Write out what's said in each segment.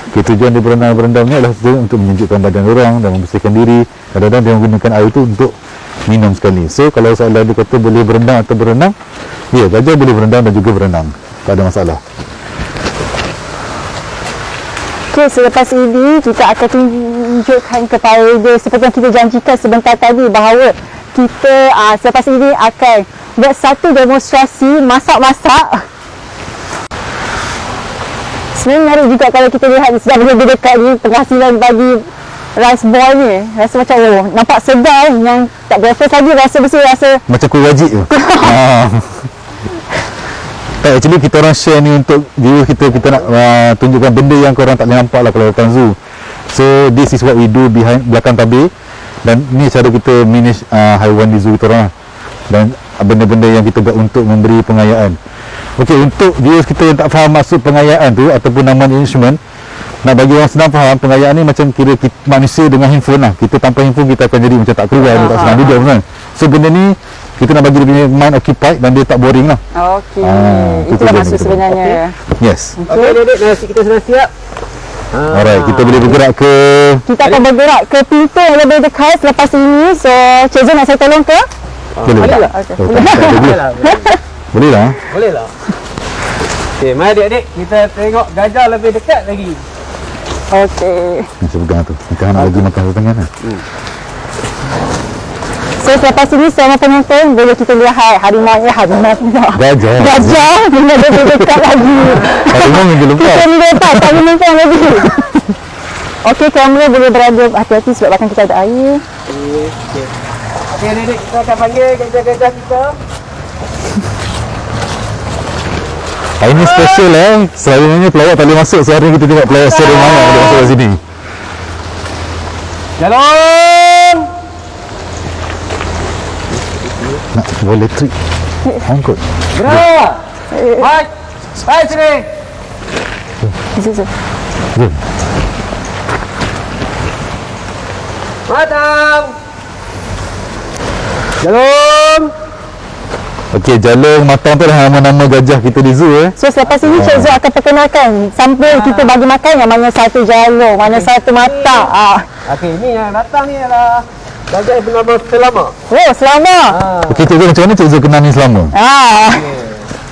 Okay, tujuan dia berendam ni adalah untuk menyejukkan badan orang dan membersihkan diri. Kadang-kadang dia menggunakan air tu untuk minum sekali. So kalau soalan dia kata boleh berendam atau berenang, ya, gajah boleh berendam dan juga berenang, tak ada masalah. Okay, selepas ini kita akan tunjukkan kepada dia seperti yang kita janjikan sebentar tadi bahawa kita selepas ini akan buat satu demonstrasi masak-masak. Sebenarnya menarik juga kalau kita lihat sedang lebih dekat ni penghasilan bagi rice ball ni. Rasa macam nampak sedap, yang tak breakfast lagi rasa bersih, rasa Macam kuih wajib tu. Tak, actually kita orang share ni untuk viewer kita nak tunjukkan benda yang korang tak boleh nampak lah kalau datang zoo. So this is what we do behind belakang tabir, dan ni cara kita manage haiwan di zoo kita orang lah. Dan benda-benda yang kita buat untuk memberi pengayaan. Okey, untuk viewers kita yang tak faham maksud pengayaan tu ataupun nama instrument, nak bagi orang senang faham, pengayaan ni macam kira kita, manusia dengan handphone lah. Kita tanpa handphone kita akan jadi macam tak keluar, tak senang duduk kan. So benda ni kita nak bagi dia punya mind occupied dan dia tak boring lah. okey. Itulah maksud sebenarnya. Yes. Okey, adik-adik, nasi kita sudah siap. Alright, kita boleh bergerak ke... Kita akan bergerak ke pintu yang lebih dekat selepas ini. So, Cik Zul nak saya tolong ke? Boleh lah. Boleh lah. Boleh lah. Okey, mari adik-adik, kita tengok gajah lebih dekat lagi. Okey. Saya pegang tu. Kita nak bagi makan satu tangan lah. So, selepas ini semua penonton boleh kita lihat harimau pula. Gajah Bila lebih dekat lagi. harimau minggu lepas. Kita minggu lepas, tak menonton lagi. Okey, kamera boleh berada hati-hati sebab belakang kita ada air. Okey, adik-adik, kita akan panggil gajah-gajah kita. Hari ni special selalunya pelawak tak boleh masuk. Sehari kita tengok pelawak secara mana boleh masuk kat sini. Jalan! Nak bawa elektrik. Angkut. Gerak! Baik! Baik sini! Zul. Jom. Matang! Jalan! Okey, Jalung Matang tu adalah nama-nama gajah kita di zoo. So, selepas ini Cik Zul akan perkenalkan sambil kita bagi makan yang mana satu jalung, mana satu matang. Okey, ni yang datang ni adalah gajah yang bernama Selama. Oh, selamat. Okey, Cik Zul, macam mana Cik Zul kenal ni selama?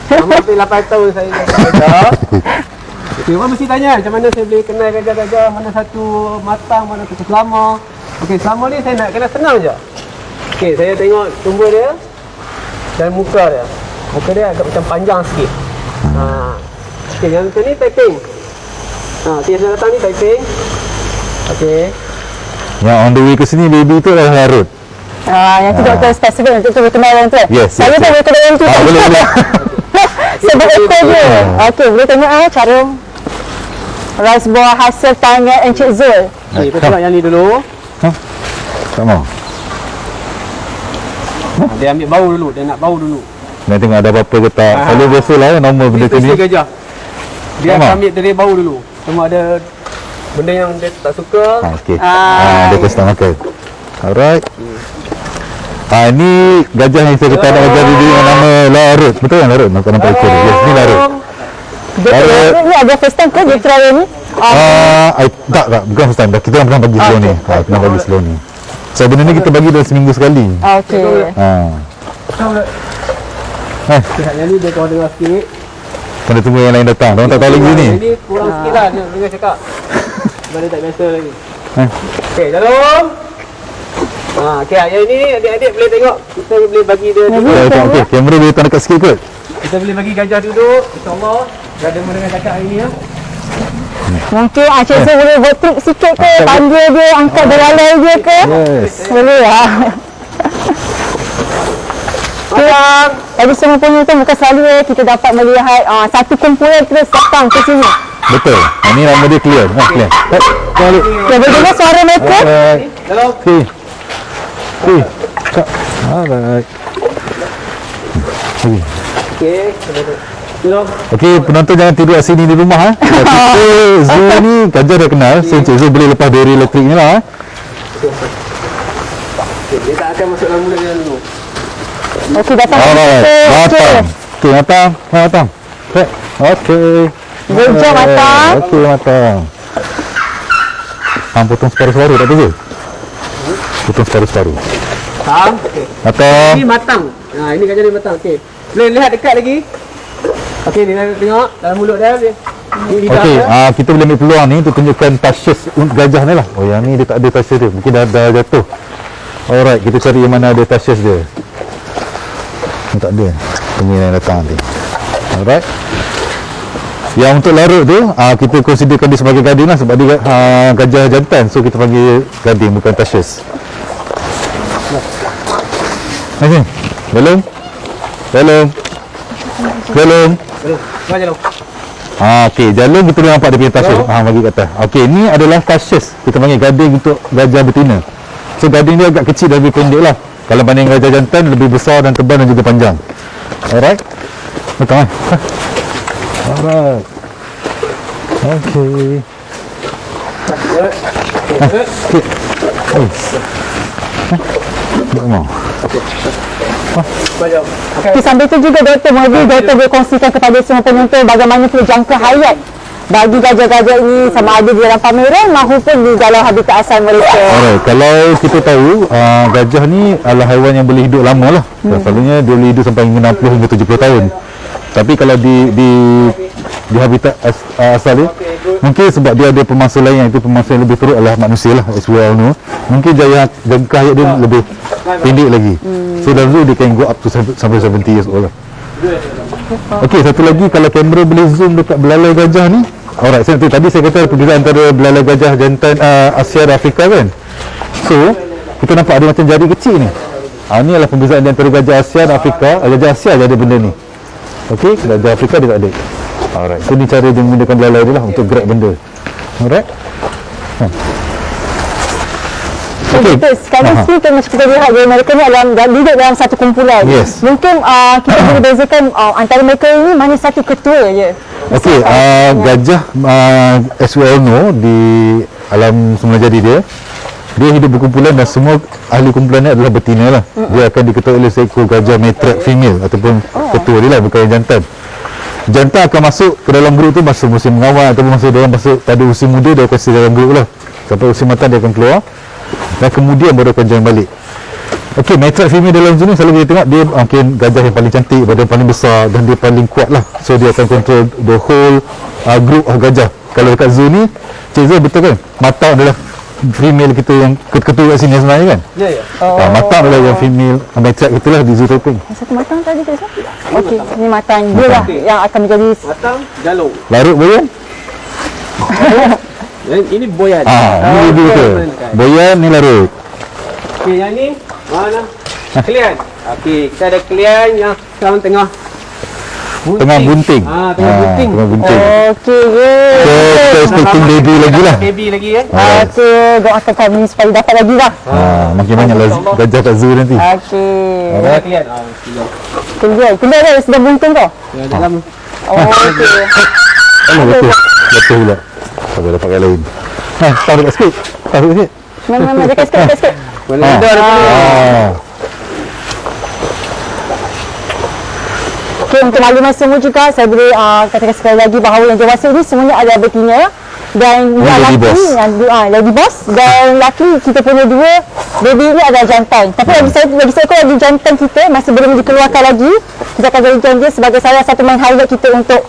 Selama hampir 8 tahun saya jaga gajah. Okey, orang mesti tanya macam mana saya boleh kenal gajah-gajah, mana satu matang, mana satu Selama. Okey, Selama ni saya nak kenal senang je. Okey, saya tengok tubuh dia dan muka dia. Muka dia agak macam panjang sikit. Okey, yang tu ni typing. Okey, yang datang ni typing. Okey. Yang on the way ke sini baby tu adalah Larut. Yang tu doktor spesifik untuk berkenalan tu. Yes, Saya tak boleh kenalan tu. Boleh. Sebab ekor dia. Okey, boleh tengok cara rice ball hasil tangan Encik Zul. Okey, kita tengok yang ni dulu. Tak mau. Dia ambil bau dulu, dia nak bau dulu. Nak tengok ada apa-apa ke tak. Kalau biasa lah normal benda tu ni. Gajah. Dia akan ambil dari bau dulu. Cuma ada benda yang dia tak suka. Okey. Dia kasi tak makan. Alright. Ni gajah yang saya kata nak ajar dia yang nama Larut. Betul kan Larut? Nampak ekor dia. Yes, ni Larut. Ni ada first time ke dia trial ni? Tak, bukan first time. Kita orang pernah bagi slow ni. Pernah bagi slow ni. So benda ni kita bagi dalam seminggu sekali. Okey. Yang ni dia kau dengar sikit. Kena tunggu yang lain datang. Diorang tak tahu lagi ni. Ini kurang sikit lah dia dengar cakap. Sebab dia tak biasa lagi. Okey, jalan. Okey, yang ini adik-adik boleh tengok. Kita boleh bagi dia duduk. Okey, kamera boleh tahan dekat sikit kot. Kita boleh bagi gajah duduk. InsyaAllah. Dah dengar dengan cakap hari ni ya. Mungkin Cik Zul boleh buat trik sikit ke? Panggil dia, angkat belalai dia ke? Yes. Boleh lah. Tadi semua penonton bukan selalu kita dapat melihat satu kumpulan terus datang ke sini. Betul. Ini nama dia clear. Clear. Boleh dengar suara mereka? Hello. Okey. Alright. Okey. Okey, penonton jangan tidur kat sini di rumah. Kita zoo ni gajah dah kenal. So Cik Zul boleh lepas dari elektrik ni lah. Dia tak akan masuk dalam mulut dia dulu. Okey, datang. Matang. Okey, matang. Okey. Gajah matang. Okey, matang. Hang potong separuh-separuh tak apa je? Potong separuh-separuh. Matang. Okey. Matang. Ini matang. Ini gajah dia matang. Okey. Boleh lihat dekat lagi. Okey, ni tengok dalam mulut dia. Okey, kita boleh ambil peluang ni untuk tunjukkan tashes gajah ni lah. Oh, yang ni dia tak ada tashes dia. Mungkin dah jatuh. Alright, kita cari yang mana ada tashes dia. Ni tak ada. Tunggu yang datang nanti. Alright. Yang untuk larut tu, kita considerkan dia sebagai gading lah sebab dia gajah jantan. So kita panggil gading, bukan tashes. Okey. Belum? Jalung. Okey, jalung kita boleh nampak dia punya tashes. Bagi kat atas. Okey, ni adalah tashes. Kita panggil gading untuk gajah betina. So gading dia agak kecil dan lebih pendek lah. Kalau banding gajah jantan lebih besar dan tebal dan juga panjang. Alright. Betul kan? Alright. Okey. Okey. Okay, sambil tu juga Dr. Doktor berkongsikan kepada semua penonton bagaimana pula jangka hayat bagi gajah-gajah ini sama ada di dalam pameran maupun di dalam habitat asal mereka. Alright, kalau kita tahu gajah ni adalah haiwan yang boleh hidup lama lah. Selalunya dia boleh hidup sampai 60 hingga 70 tahun. Tapi kalau di habitat asal dia, mungkin sebab dia ada pemangsa lain yang itu pemangsa yang lebih teruk adalah manusia lah, as well no. Mungkin jangka hayat dia lebih pendek lagi. So dalam zoo dia can go up to sampai 70 years old lah. Okey, satu lagi kalau kamera boleh zoom dekat belalai gajah ni. Alright, tadi saya kata perbezaan antara belalai gajah jantan Asia dan Afrika kan. So kita nampak ada macam jari kecil ni. Ni adalah perbezaan antara gajah Asia dan Afrika. Gajah Asia ada benda ni. Okey, gajah Afrika dia tak ada. Alright, so ni cara dia menggunakan belalai dia lah untuk grab benda. Alright. Okay. Sekarang sini kan macam kita lihat mereka ni duduk dalam satu kumpulan. Yes. Mungkin kita boleh bezakan antara mereka ini mana satu ketua je. Okey, gajah as we all know di alam semula jadi dia hidup berkumpulan dan semua ahli kumpulan ni adalah betina lah. Dia akan diketuai oleh seekor gajah matriarch female ataupun ketua dia lah, bukan yang jantan. Jantan akan masuk ke dalam grup tu masa musim mengawal ataupun masa dia orang masuk pada usia muda, dia akan stay dalam grup lah. Sampai usia matang dia akan keluar dan kemudian baru akan join balik. Okey, matriarch female dalam zoo ni selalu kita tengok dia mungkin gajah yang paling cantik, badan paling besar dan dia paling kuat lah. So dia akan control the whole group of gajah. Kalau dekat zoo ni, Cik Zul betul kan? Matang adalah female kita yang ketua kat sini sebenarnya kan? Ya, ya. Matang adalah yang female matriarch kita lah di zoo Topeng. Satu matang tadi Cik Zul? Okey, ni matang. Dia lah yang akan menjadi Matang, jalung. Larut boyan? Ini boyan. Ni lebih betul. Boyan ni larut. Okey, yang ni mana? Kelian. Okey, kita ada kelian yang sekarang tengah Tengah bunting. Tengah bunting. Tengah bunting. okey je. Kita expecting baby lagi lah. Baby lagi kan? Okey, doakan kami supaya dapat lagi lah. Makin banyak lah gajah kat zoo nanti. Okey. Ada kelian. Kelian dah sedang bunting kau? Ya, dalam. Okey. Betul. Betul pula. Sampai dapat yang lain. Taruh dekat sikit. Taruh sikit. Mana dekat sikit. Mana ada. Okey, untuk makluman semua juga saya boleh katakan sekali lagi bahawa yang dewasa ni semuanya ada betina dan yang lelaki lady boss dan lelaki kita punya dua baby ni adalah jantan. Tapi lagi seekor lagi jantan kita masih belum dikeluarkan lagi. Kita akan jadi janji sebagai salah satu main highlight kita untuk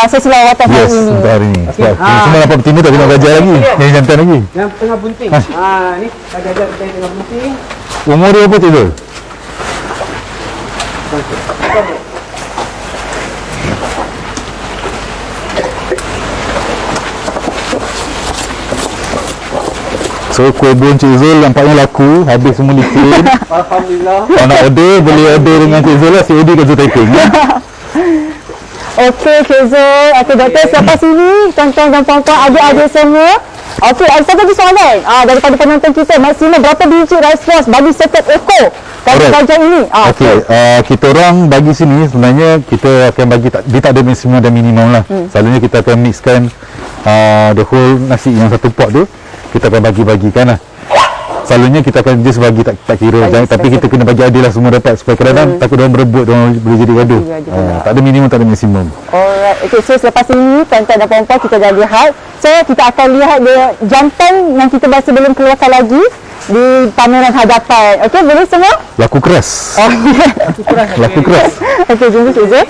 sesi lawatan hari ini. Yes, untuk hari ni. Sebab semua dapat betina tak tengok gajah lagi. Yang jantan lagi. Yang tengah bunting. Ni gajah kita yang tengah bunting. Umur dia apa Cik Zul? So kuih bun Cik Zul nampaknya laku, habis semua licin. Alhamdulillah. Kalau nak order, boleh order dengan Cik Zul lah, COD kat Zoo Taiping ya. Okey, Cik Zul. Okey, doktor sampai sini, tuan-tuan dan puan-puan, adik-adik semua. Okey, ada satu lagi soalan daripada penonton kita. Maksimum berapa biji rice floss bagi setiap ekor gajah ini? Okey, kita orang bagi sini sebenarnya kita akan bagi, dia tak ada maksimum dan minimum lah. Selalunya kita akan mixkan the whole nasi yang satu pot tu, kita akan bagi-bagikan lah. Selalunya kita akan just bagi tak kira, tapi kita kena bagi adil lah, semua dapat, supaya kadang-kadang takut orang berebut, orang boleh jadi gaduh. Tak ada minimum, tak ada maksimum. Alright, okay, so selepas ini tuan-tuan dan puan-puan kita dah lihat. So kita akan lihat dia jantan yang kita masih belum keluarkan lagi di pameran hadapan. Okey, boleh semua? Laku keras. Oh, Laku keras. okey, jom Cik Zul.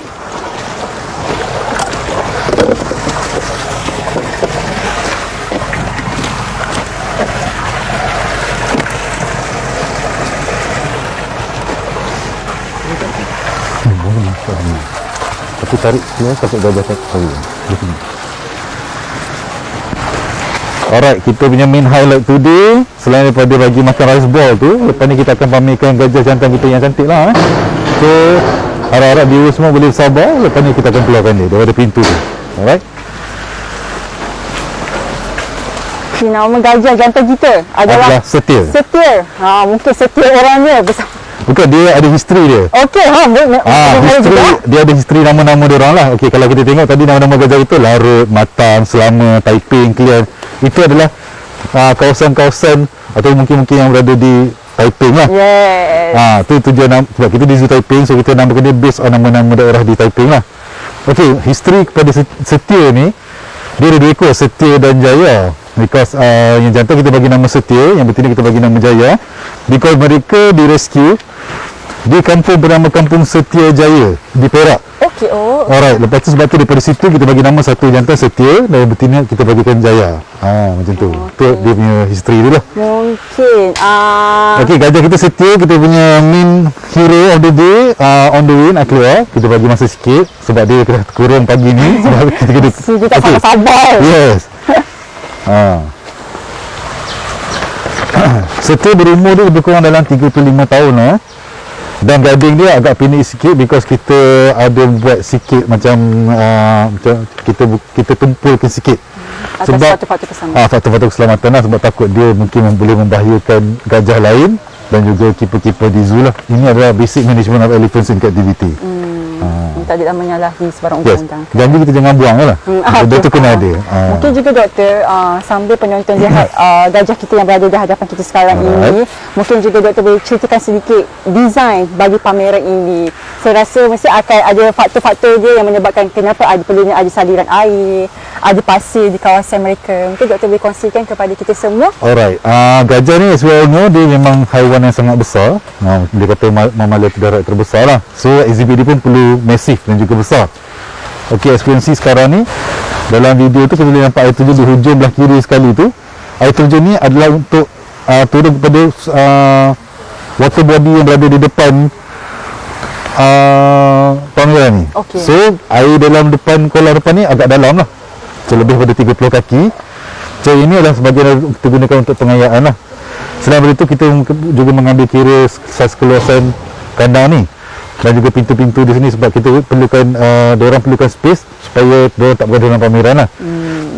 Aku tarik semua takut gajah tak tahu. Alright, kita punya main highlight today, selain daripada bagi makan rice ball tu, lepas ni kita akan pamerkan gajah jantan kita yang cantik lah. So, harap-harap viewers semua boleh sabar, lepas ni kita akan keluarkan dia daripada pintu tu. Alright. Okay, nama gajah jantan kita adalah Setia. Setia. Mungkin Setia orangnya besar. Bukan, dia ada history dia. Okey, History, dia ada history nama-nama dia orang lah. Okey, kalau kita tengok tadi nama-nama gajah itu Larut, Matang, Selama, Taiping, Kelian. Itu adalah kawasan-kawasan atau mungkin yang berada di Taiping lah. Yes. Tu tujuan nama, sebab kita di Zoo Taiping, so kita namakan dia based on nama-nama daerah di Taiping lah. Okey, history kepada Setia ni, dia ada 2 ekor, Setia dan Jaya. Because yang jantan kita bagi nama Setia, yang betina kita bagi nama Jaya, because mereka direscue di kampung bernama Kampung Setia Jaya di Perak. Okey, Alright, lepas tu sebab tu daripada situ kita bagi nama satu jantan Setia dan betina kita bagikan Jaya. Macam tu. Tu dia punya history tu lah. Mungkin Okey, gajah kita Setia, kita punya main hero of the day, on the way nak keluar. Kita bagi masa sikit sebab dia kena kurung pagi ni sebab kita kena kita tak sabar. Yes. Setia berumur dia lebih kurang dalam 35 tahun lah. Dan gading dia agak pendek sikit because kita ada buat sikit macam kita tumpulkan sikit sebab faktor-faktor keselamatan lah, sebab takut dia mungkin boleh membahayakan gajah lain dan juga keeper-keeper di zoo lah. Ini adalah basic management of elephants in captivity. Tak ada menyalahi sebarang undang-undang. Janji kita jangan buang lah. Benda tu kena ada. Mungkin juga doktor, sambil penonton lihat gajah kita yang berada di hadapan kita sekarang ini, mungkin juga doktor boleh ceritakan sedikit design bagi pameran ini. Saya rasa mesti akan ada faktor-faktor dia yang menyebabkan kenapa perlunya ada saliran air, ada pasir di kawasan mereka. Mungkin doktor boleh kongsikan kepada kita semua. Alright, gajah ni as well know, dia memang haiwan yang sangat besar. Dia kata mamalia darat terbesar lah. So exhibit dia pun perlu massive dan juga besar. Okey, ekspresi sekarang ni dalam video tu kita boleh nampak air terjun di hujung belah kiri sekali tu. Air terjun ni adalah untuk turun kepada water body yang berada di depan pameran ni. So air dalam depan kolam depan ni agak dalam lah, so lebih pada 30 kaki. So ini adalah sebahagian kita gunakan untuk pengayaan lah. Selain daripada itu kita juga mengambil kira saiz keluasan kandang ni dan juga pintu-pintu di sini sebab kita perlukan diorang perlukan space supaya diorang tak berada dalam pameran lah.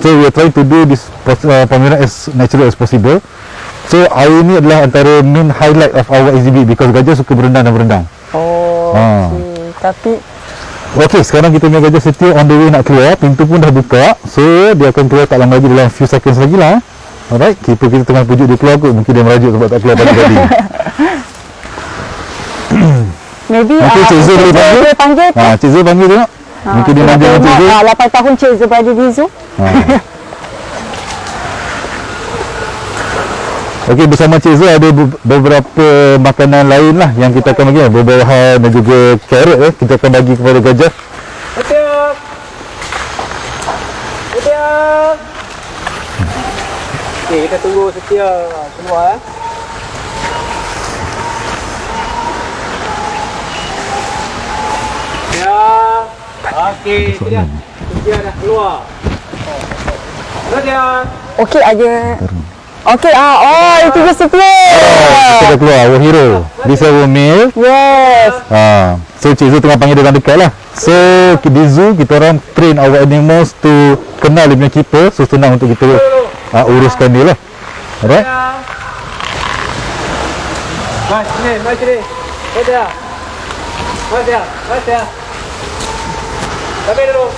So we are trying to do this pameran as natural as possible. So air ni adalah antara main highlight of our exhibit because gajah suka berenang dan berenang. Tapi okey, sekarang kita punya gajah Setia on the way nak keluar. Pintu pun dah buka, so dia akan keluar tak lama lagi, dalam few seconds lagi lah. Alright, keeper kita tengah pujuk dia keluar kot. Mungkin dia merajuk sebab tak keluar tadi. Maybe Cik Zul boleh panggil. Cik Zul panggil tengok. Mungkin dia manja dengan Cik Zul. 8 tahun Cik Zul berada di zoo. Okey, bersama Cik Zul ada beberapa makanan lain lah yang kita akan bagi, buah-buahan dan juga carrot kita akan bagi kepada gajah. Setia. Okey, kita tunggu Setia keluar. Okey, Setia dah keluar. Setia. Okey, ada. Okey, itu dia Setia. Kita dah keluar, our hero. This our meal. Yes. So Cik Zul tengah panggil dia orang dekat lah. So di zoo kita orang train our animals to kenal dia punya keeper, so senang untuk kita uruskan dia lah. Alright. Mas sini. Setia. Setia. Tabik dulu.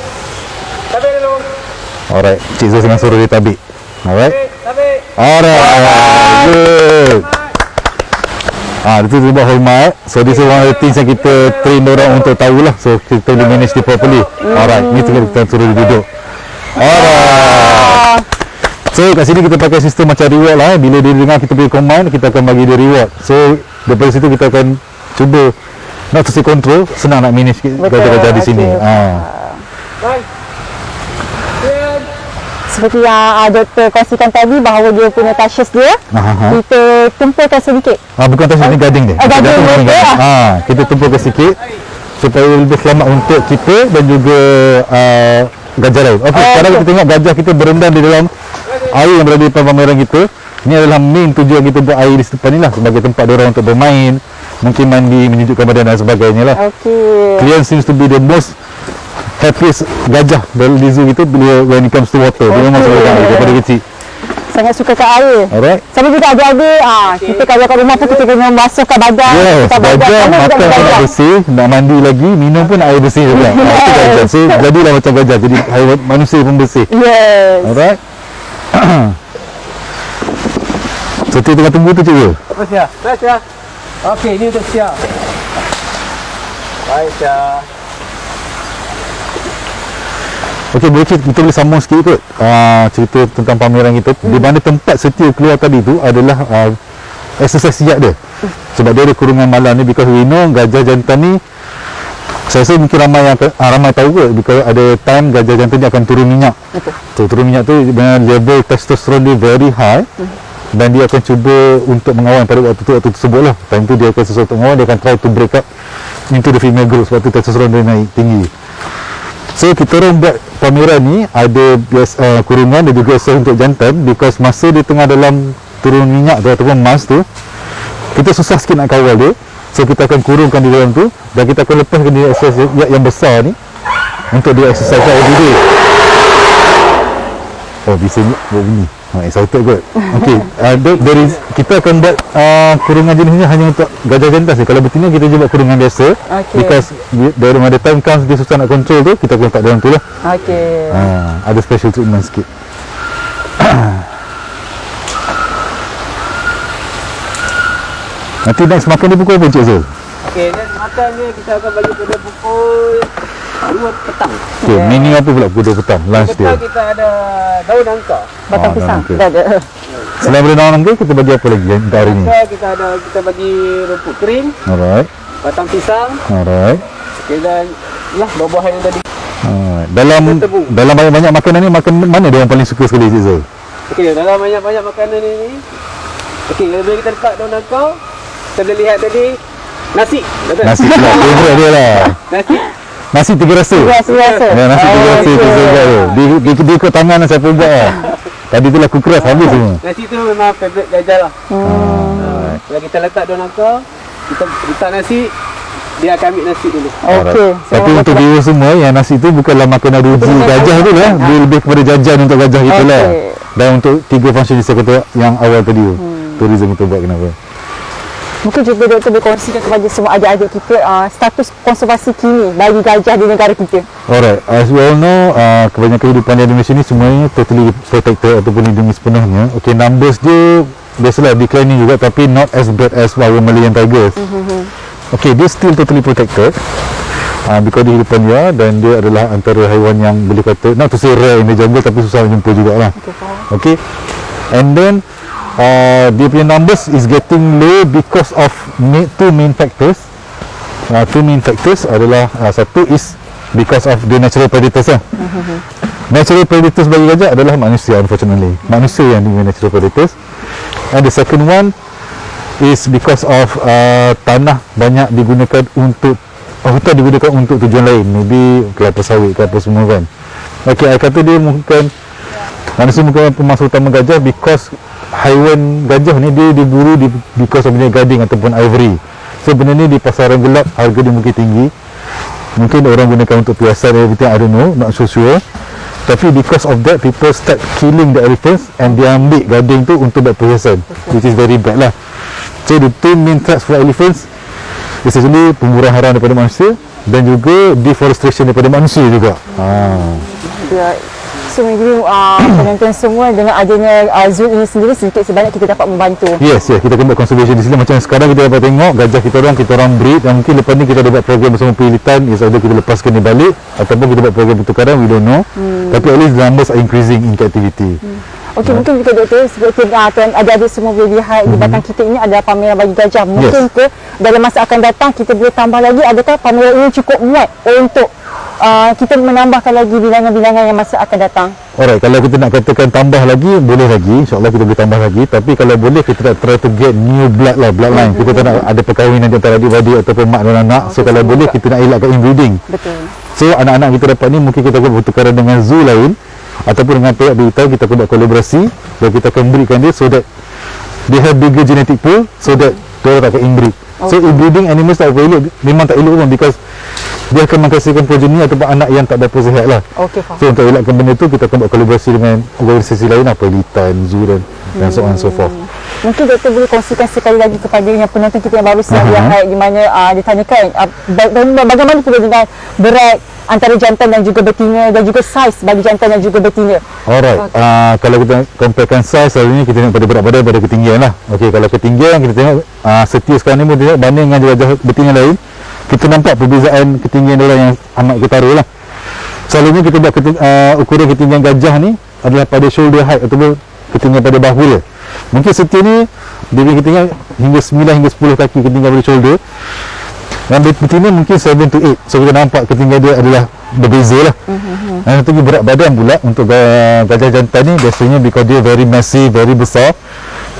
Alright, Cik Zul dengan suruh dia tabik. Alright. Tabik. Alright, good. Itu sebab hormat. So this is one of the things yang kita train orang untuk tahulah. So kita boleh manage dia properly. Alright, ni kita suruh dia duduk. Alright. So kat sini kita pakai sistem macam reward lah. Bila dia dengar kita beri command, kita akan bagi dia reward. So daripada situ kita akan cuba not to say control, senang nak manage gajah-gajah di sini. Seperti yang Dr. kongsikan tadi bahawa dia punya touches dia, kita tempurkan sedikit. Bukan touches ni, gading dia. Gading dia. Kita tempurkan sikit supaya lebih selamat untuk kita dan juga gajah lain. Okey, sekarang kita tengok gajah kita berendam di dalam air yang berada di depan pameran kita. Ini adalah main tujuan kita buat air di depan ni lah, sebagai tempat diorang untuk bermain, mungkin mandi, menyejukkan badan dan sebagainya lah. Klien seems to be the most happiest gajah di zoo itu bila when it comes to water. Dia memang suka air daripada kecil. Sangat suka kat air. Alright. Sama juga adik-adik, kita kalau kat rumah pun kita kena basuhkan badan. Yes, gajah makan air bersih, nak mandi lagi, minum pun air bersih juga. Itu gajah. So jadilah macam gajah, jadi haiwan manusia pun bersih. Yes. Alright. So tu tengah tunggu tu cikgu. Apa Syah? Baik Syah. Okey, ini untuk Syah. Baik Syah. Okey, boleh kita boleh sambung sikit kot cerita tentang pameran kita. Di mana tempat setia keluar tadi tu adalah exercise siap dia. Sebab dia ada kurungan malam ni, because we know gajah jantan ni, saya rasa mungkin ramai tahu kot, because ada time gajah jantan ni akan turun minyak. So turun minyak tu dengan level testosteron dia very high, dan dia akan cuba untuk mengawal pada waktu tersebut lah. Time tu dia akan sesuatu mengawal, dia akan try to break up into the female group, sebab tu testosteron dia naik tinggi. So kita orang buat pameran ni ada kurungan dan juga exercise untuk jantan, because masa dia tengah dalam turun minyak tu ataupun emas tu, kita susah sikit nak kawal dia. So kita akan kurungkan di dalam tu, dan kita akan lepaskan dia exercise yang besar ni untuk dia exercise every day. Oh, bisa buat bunyi. Excited kot. Okey, kita akan buat kurungan jenis ni hanya untuk gajah jantan saja. Kalau betina kita je buat kurungan biasa. Because dari ada time comes dia susah nak control tu, kita akan letak dalam tu lah. Ada special treatment sikit. Nanti next makan dia pukul apa Cik Zul? Okey, next makan ni kita akan bagi pada pukul 2 petang. Okey, menu apa pula pukul 2 petang? Lunch dia. Petang kita ada daun nangka, batang pisang. Dah ada. Selain daripada daun nangka, kita bagi apa lagi untuk hari ni? Kita bagi rumput kering. Alright. Batang pisang. Alright. Okey, dan lah buah-buahan yang tadi. Dalam banyak-banyak makanan ni, makan mana dia orang paling suka sekali Cik Zul? Okey, dalam banyak-banyak makanan ni. Okey, bila kita letak daun nangka, kita boleh lihat tadi nasi. Betul? Nasi pula, favorite dia lah. Nasi tiga rasa. Nasi tiga rasa. Nasi tiga rasa tu saya. Dia ikut tangan saya pun buat lah. Tadi tu laku keras habis semua. Nasi tu memang favorite gajah lah. Kalau kita letak daun nangka, kita letak nasi, dia akan ambil nasi dulu. Okey. Tapi untuk viewer semua, yang nasi tu bukanlah makanan ruji gajah tu lah. Dia lebih kepada jajan untuk gajah kita lah. Dan untuk 3 function saya kata yang awal tadi tu. Tu reason kita buat kenapa. Mungkin juga doktor berkongsikan kepada semua adik-adik kita status konservasi kini bagi gajah di negara kita. Alright, as we all know, kebanyakan kehidupan di Indonesia ni semuanya totally protected ataupun lindungi sepenuhnya. Okay, numbers dia biasalah declining juga, tapi not as bad as our Malayan tigers. Okay, dia still totally protected because dia hidupan dia, dan dia adalah antara haiwan yang boleh kata, not to say rare in the jungle, tapi susah jumpa jugalah. Okay, and then dia punya numbers is getting low because of two main factors. Two main factors adalah satu is because of the natural predators lah. Natural predators bagi gajah adalah manusia, unfortunately. Manusia yang dengan natural predators. And the second one is because of tanah banyak digunakan untuk hutan digunakan untuk tujuan lain, maybe kelapa sawit ke apa semua kan. Okay, saya kata dia mungkin manusia mungkin pemasok utama gajah because haiwan gajah ni dia diburu because of gading ataupun ivory. So benda ni di pasaran gelap harga dia mungkin tinggi. Mungkin orang gunakan untuk piasan everything, I don't know, not so sure. Tapi because of that, people start killing the elephants and dia ambil gading tu untuk buat perhiasan, which is very bad lah. So the two main threats for elephants is actually pemburuan haram daripada manusia dan juga deforestation daripada manusia juga. So maybe penonton semua dengan adanya zoo ini sendiri sedikit sebanyak kita dapat membantu. Yes, kita kena buat conservation di sini. Macam sekarang kita dapat tengok gajah kita orang breed, dan mungkin lepas ni kita ada buat program bersama Pilitan. Is either kita lepaskan dia balik ataupun kita buat program pertukaran, we don't know. Tapi at least the numbers are increasing in captivity. Okey, mungkin juga doktor seperti tuan adik-adik semua boleh lihat di belakang kita ini ada pameran bagi gajah. Mungkin ke dalam masa akan datang kita boleh tambah lagi, adakah pameran ini cukup muat untuk kita menambahkan lagi bilangan-bilangan yang masa akan datang? Alright, kalau kita nak katakan tambah lagi, boleh lagi. InsyaAllah kita boleh tambah lagi. Tapi kalau boleh, kita nak try to get new blood lah, bloodline. Kita tak nak ada perkahwinan antara adik-adik ataupun mak dan anak. So kalau boleh, kita nak elakkan inbreeding. Betul. So anak-anak kita dapat ni mungkin kita akan bertukaran dengan zoo lain ataupun dengan pihak beritahu, kita akan buat kolaborasi dan kita akan berikan dia so that they have bigger genetic pool, so that dia tak akan inbreed. So inbreeding animals tak elok, memang tak elok pun, because dia akan menghasilkan progeny ataupun anak yang tak berapa sihat lah. Faham. So untuk elakkan benda tu, kita akan buat kolaborasi dengan organisasi lain lah, Pelitan, zoo dan so on and so forth. Mungkin doktor boleh kongsikan sekali lagi kepada yang penonton kita yang baru saja lihat, di mana ditanyakan bagaimana pula dengan berat antara jantan dan juga betina, dan juga saiz bagi jantan dan juga betina. Alright, kalau kita comparekan saiz, selalunya kita tengok pada berat badan pada ketinggian lah. Okey, kalau ketinggian kita tengok setia sekarang ni pun tengok banding dengan gajah betina lain, kita nampak perbezaan ketinggian dia yang amat ketara lah. Selalunya kita buat ukuran ketinggian gajah ni adalah pada shoulder height ataupun ketinggian pada bahu dia. Mungkin setia ni dia punya ketinggian hingga 9 hingga 10 kaki ketinggian pada shoulder. Dan betina mungkin 7 to 8. So kita nampak ketinggian dia adalah berbeza lah. Dan satu lagi berat badan pula untuk gajah jantan ni biasanya because dia very massive, very besar.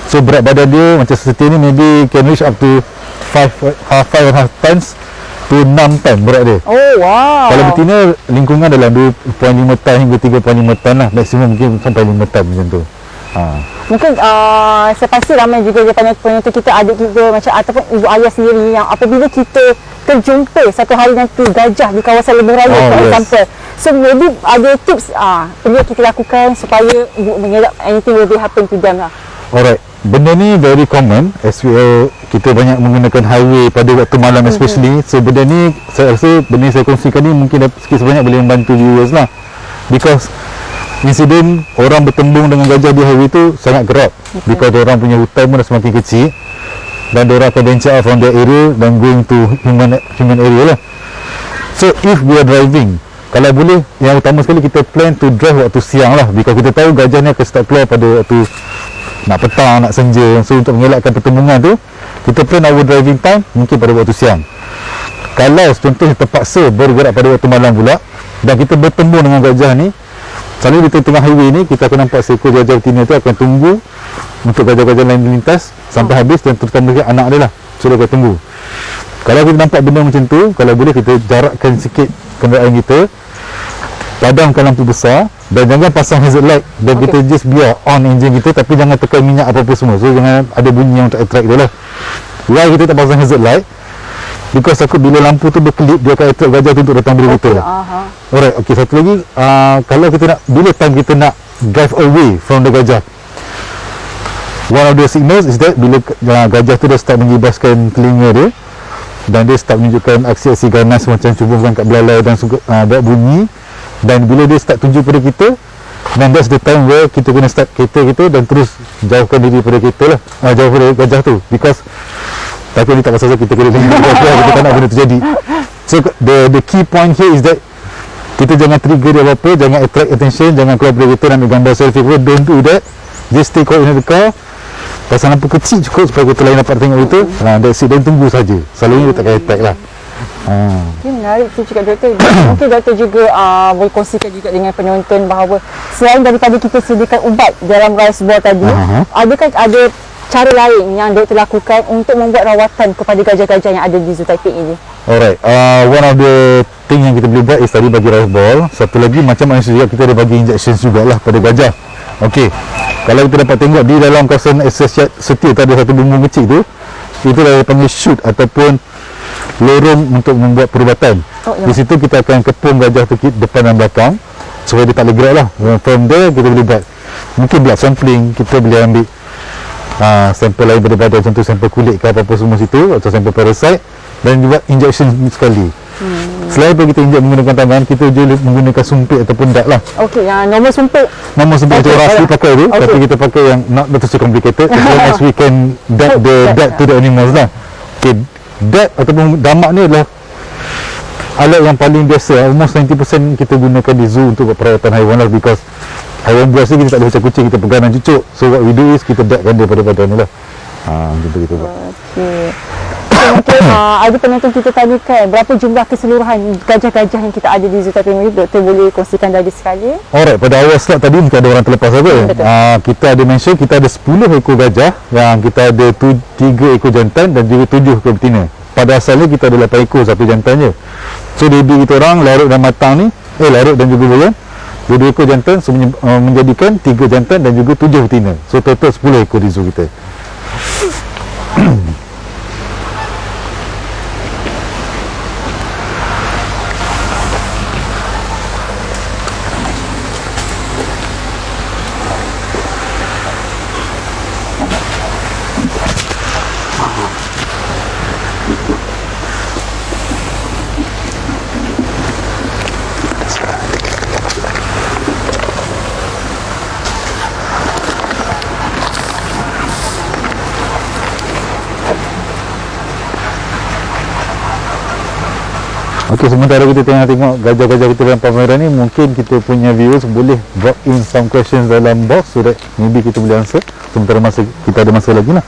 So berat badan dia macam setia ni maybe can reach up to 5.5 tons to 6 ton berat dia. Oh wow. Kalau betina lingkungan dalam 2.5 ton hingga 3.5 ton lah. Maksimum mungkin sampai 5 ton macam tu. Mungkin saya pasti ramai juga penonton kita, adik kita macam ataupun ibu ayah sendiri yang apabila kita terjumpa satu hari nanti gajah di kawasan Lebuh Raya for example. So maybe ada tips yang kita lakukan supaya mengelak anything will be happen to them lah. Alright, benda ni very common as kita banyak menggunakan highway pada waktu malam especially. So benda ni saya rasa benda saya kongsikan ni mungkin sikit sebanyak boleh membantu viewers lah, because insiden orang bertembung dengan gajah di highway tu sangat kerap. Because orang punya hutan pun dah semakin kecil dan orang akan venture out from that area dan going to human area lah. So if we are driving, kalau boleh yang utama sekali kita plan to drive waktu siang lah, because kita tahu gajah ni akan start keluar pada waktu nak petang, nak senja. So untuk mengelakkan pertembungan tu, kita plan our driving time mungkin pada waktu siang. Kalau contohnya terpaksa bergerak pada waktu malam pula dan kita bertembung dengan gajah ni, selalu di tengah highway ni kita akan nampak seekor gajah betina tu akan tunggu untuk gajah-gajah lain melintas sampai habis, dan terutama anak dia lah, so dia akan tunggu. Kalau kita nampak benda macam tu, kalau boleh kita jarakkan sikit kenderaan kita, padamkan lampu besar dan jangan pasang hazard light, dan kita just biar on engine kita, tapi jangan tekan minyak apa-apa semua. So jangan ada bunyi yang tak attract dia lah. Why kita tak pasang hazard light? Because takut bila lampu tu berkelip, dia akan attract gajah tu untuk datang pada kita. Alright, okay, satu lagi, kalau kita nak, bila time kita nak drive away from the gajah, one of the signals is that bila gajah tu dah start mengibaskan telinga dia dan dia start menunjukkan aksi-aksi ganas macam cuba mengangkat belalai dan buat bunyi, dan bila dia start tunjuk pada kita, then that's the time where kita kena start kereta kita dan terus jauhkan diri pada kita lah, jauh pada gajah tu, because takut dia tak pasal kita kena dengar kita tak nak benda terjadi. So the key point here is that kita jangan trigger dia apa-apa, jangan attract attention, jangan keluar dari kereta dan ambil gambar selfie pun, don't do that. Just stay quiet in the car, pasang lampu kecil cukup supaya kereta lain dapat tengok itu. That's it, dan tunggu saja. Selalunya dia takkan attack lah. Ini menarik tu juga doktor. Mungkin doktor juga boleh kongsikan juga dengan penonton bahawa selain daripada kita sediakan ubat dalam rice ball tadi, adakah ada cara lain yang doktor lakukan untuk membuat rawatan kepada gajah-gajah yang ada di Zoo Taipei ini? Alright, one of the thing yang kita boleh buat is tadi bagi rice ball. Satu lagi macam manusia juga, kita ada bagi injection jugalah pada gajah. Okey, kalau kita dapat tengok di dalam kawasan access setia tu ada satu bumbung kecil tu, itu dah panggil chute ataupun lorong untuk membuat perubatan. Di situ kita akan kepung gajah tu depan dan belakang supaya dia tak boleh gerak lah. From there kita boleh buat mungkin blood sampling, kita boleh ambil sampel lain pada badan, contoh sampel kulit ke apa-apa semua situ, atau sampel parasite, dan buat injection sekali. Selain daripada kita injek menggunakan tangan, kita je menggunakan sumpit ataupun dart lah. Okey, yang normal sumpit. Nama sumpit Okey, macam Rafli alright. pakai tu, Okey. tapi kita pakai yang not too complicated as long as we can dart to the animals lah. Okay, dart ataupun damak ni adalah alat yang paling biasa. Almost 90% kita gunakan di zoo untuk buat perawatan haiwan lah, because haiwan buas ni kita tak boleh macam kucing, kita pegang dan cucuk. So what we do is kita dartkan dia pada badan ni lah. Macam tu kita buat. Okey. So, mungkin ada penonton kita tanyakan berapa jumlah keseluruhan gajah-gajah yang kita ada di Zoo Taiping ni. Doktor boleh kongsikan dari sekali. Alright, pada awal slot tadi mungkin ada orang terlepas apa. Kita ada mention kita ada 10 ekor gajah, yang kita ada 3 ekor jantan dan juga 7 ekor betina. Pada asalnya kita ada 8 ekor, satu jantannya. So baby kita orang larut dan matang ni, larut dan juga boyan, 2 ekor jantan, so menjadikan 3 jantan dan juga 7 betina. So total 10 ekor di zoo kita. Okey, sementara kita tengok gajah-gajah kita dalam pameran ni, mungkin kita punya viewers boleh drop in some questions dalam box so that maybe kita boleh answer sementara masa kita ada masa lagi lah.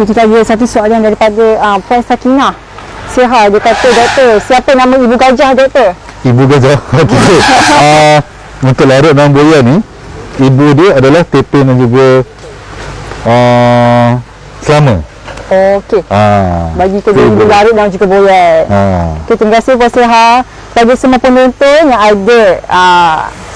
Kita ada satu soalan daripada Puan Sakinah Siha. Dia kata, doktor, siapa nama ibu gajah, doktor? Ibu gajah. Okey. Untuk larut dalam boyan ni, ibu dia adalah Tepin dan juga Selama. Okey. Bagi kedua ibu larut dan juga boyan. Okey, terima kasih Puan Siha. Bagi semua penonton yang ada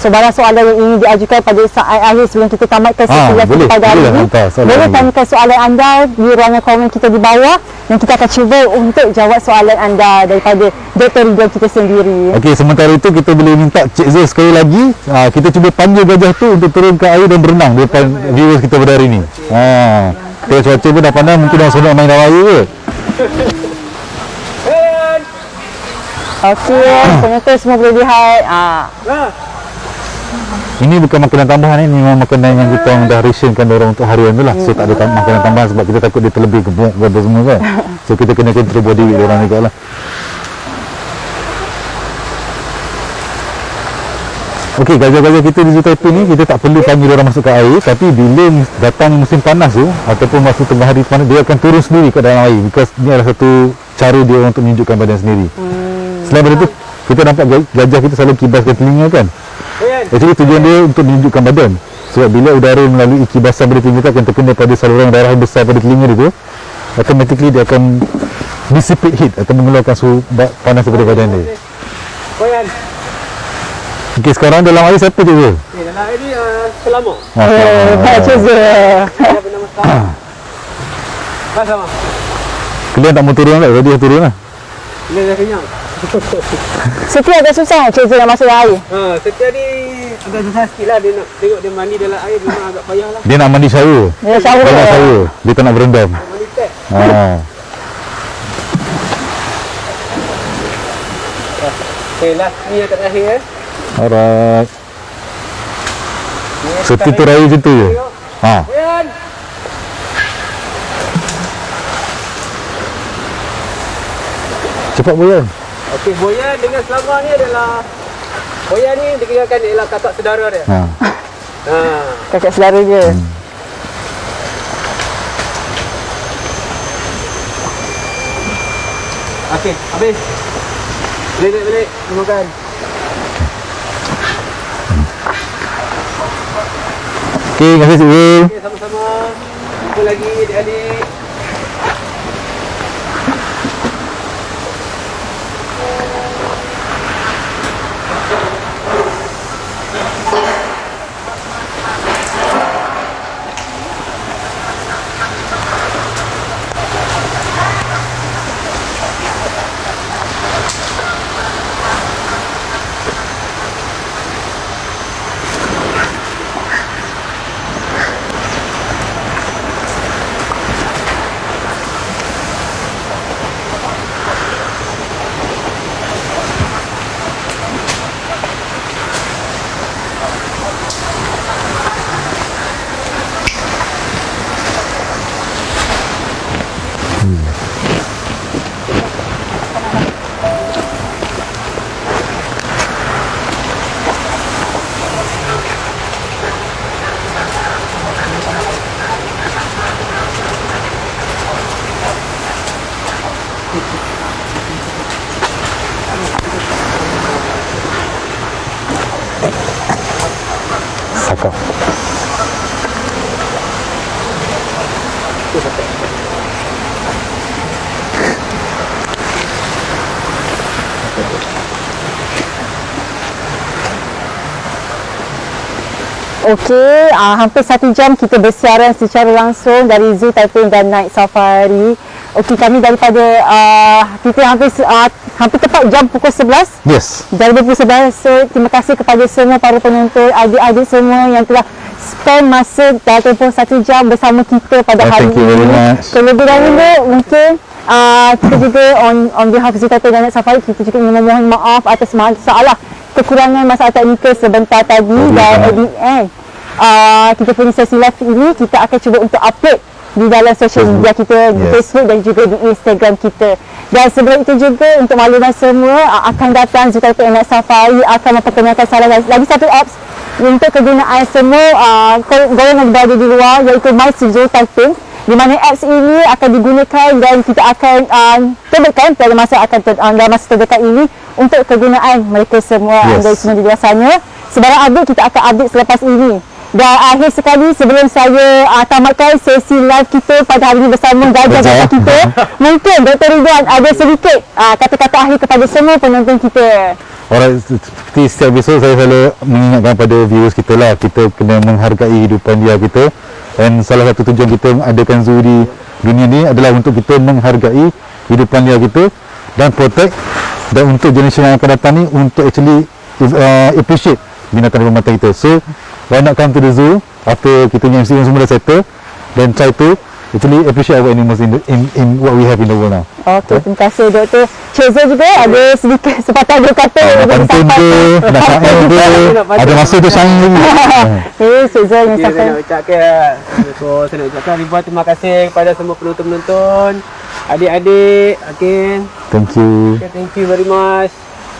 sebarang soalan yang ingin diajukan pada saat akhir sebelum kita tamatkan sesi live pada hari ini, boleh tanyakan soalan anda di ruangan komen kita di bawah dan kita akan cuba untuk jawab soalan anda daripada Dr. Ridwan kita sendiri. Okey, sementara itu kita boleh minta Cik Zul sekali lagi, kita cuba panggil gajah tu untuk turun ke air dan berenang di depan viewers kita pada hari ini. Kalau cuaca pun dah panas, mungkin dah senang main dalam air ke. Okey, penonton semua boleh lihat. Ini bukan makanan tambahan, ini memang makanan yang kita orang dah rationkan orang untuk harian tu lah. So tak ada makanan tambahan sebab kita takut dia terlebih gemuk apa semua kan. So kita kena control body weight orang juga lah. Okey, gajah-gajah kita di Zoo Taiping ni kita tak perlu panggil orang masuk ke air, tapi bila datang musim panas tu ataupun masa tengah hari panas, dia akan turun sendiri ke dalam air, because ni adalah satu cara dia untuk menunjukkan badan sendiri. Selain daripada tu, kita nampak gajah kita selalu kibaskan telinga kan. Actually tujuan dia untuk menunjukkan badan. Sebab bila udara melalui kibasan pada telinga tu akan terkena pada saluran darah yang besar pada telinga dia tu, automatically dia akan dissipate heat atau mengeluarkan suhu panas daripada badan dia. Okey, sekarang dalam air siapa je? Dalam air ni Selama. Baca je. Dia bernama Selama. Sama. Kalian tak mau turun lah, tadi dah turun lah. Dia dah kenyang. Setia agak susah Cik Zul nak masuk dalam air. Setia ni agak susah sikit lah. Dia nak tengok dia mandi dalam air memang agak payah lah. Dia nak mandi shower. Dia shower. Dia nak shower. Dia tak nak berendam. Mandi tap. Okay, last ni yang terakhir Alright. Setia tu raya macam tu je. Boyan. Cepat Boyan. Okey, Boyan dengan Selama ni adalah Boyan ni dikirakan ialah kakak saudara dia. Kakak saudara je. Okey, habis. Balik. Makan. Okey, terima kasih Cik Zul. Okey, sama-sama. Jumpa lagi adik-adik. Cakap. Okey, hampir 1 jam kita bersiaran secara langsung dari Zoo Taiping dan Night Safari. Okey, kami daripada kita hampir tepat jam pukul 11. Yes. Dari pukul 11. So, terima kasih kepada semua para penonton, adik-adik semua yang telah spend masa dalam tempoh 1 jam bersama kita pada hari Thank you very ini. much. Terlebih dahulu mungkin kita juga on behalf Zoo Taiping dan Night Safari, kita juga ingin memohon maaf atas masalah kekurangan masalah teknikal sebentar tadi dan at the end kita punya sesi live ini kita akan cuba untuk upload di dalam social media kita, di Facebook dan juga di Instagram kita. Dan sebelum itu juga untuk makluman semua, akan datang Zoo Taiping Night Safari akan memperkenalkan salah lagi satu apps untuk kegunaan semua golongan berada di luar, iaitu My Zoo Taiping, di mana apps ini akan digunakan dan kita akan terbitkan pada masa dalam masa terdekat ini untuk kegunaan mereka semua anda semua di luar sana. Sebarang update kita akan update selepas ini. Dan akhir sekali sebelum saya tamatkan sesi live kita pada hari ini bersama gajah-gajah kita, mungkin Dr. Ridwan ada sedikit kata-kata akhir kepada semua penonton kita. Alright, seperti setiap episod saya selalu mengingatkan pada viewers kita lah, kita kena menghargai hidupan dia kita. Dan salah satu tujuan kita adakan zoo di dunia ni adalah untuk kita menghargai hidupan liar kita dan protect, dan untuk generation yang akan datang ni untuk actually appreciate binatang di mata kita. So why not come to the zoo after kita punya MC semua dah settle, dan try to actually appreciate our animals in what we have in the world now. Okey, terima kasih Dr. Cheza juga ada sedikit sepatah dua kata Pantun ke, nak syair ke, ada masa tu syair lagi. Cheza yang Saya sampai nak ucapkan, saya nak ucapkan ribuan terima kasih kepada semua penonton-penonton, adik-adik, Akin. Thank you. Okay, thank you very much.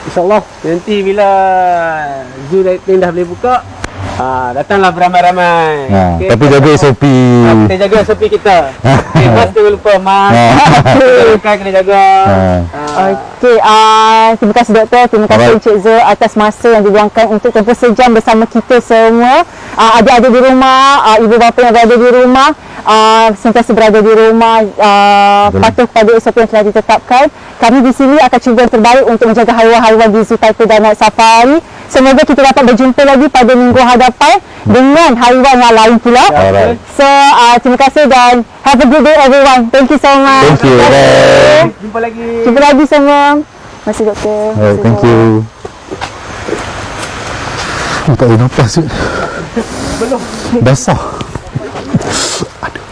InsyaAllah nanti bila Zoo Taiping dah boleh buka, datanglah beramai-ramai. Okay, tapi jaga SOP. kita jaga SOP kita. Okay, mas jangan lupa mas. Kan kena jaga. Okey, terima kasih Doktor, terima kasih Encik Zul atas masa yang diluangkan untuk tempoh sejam bersama kita semua. Adik-adik di rumah, ibu bapa yang berada di rumah, sentiasa berada di rumah, patuh kepada SOP yang telah ditetapkan. Kami di sini akan cuba yang terbaik untuk menjaga haiwan-haiwan di Zoo Taiping dan Night Safari. Semoga kita dapat berjumpa lagi pada minggu hadapan dengan haiwan yang lain pula. Alright. So, terima kasih dan have a good day everyone. Thank you so much. Thank you. Bye. Jumpa lagi. Jumpa lagi semua. Terima kasih Doktor. Alright, thank you. Tak boleh nafas. Belum. Basah. Aduh.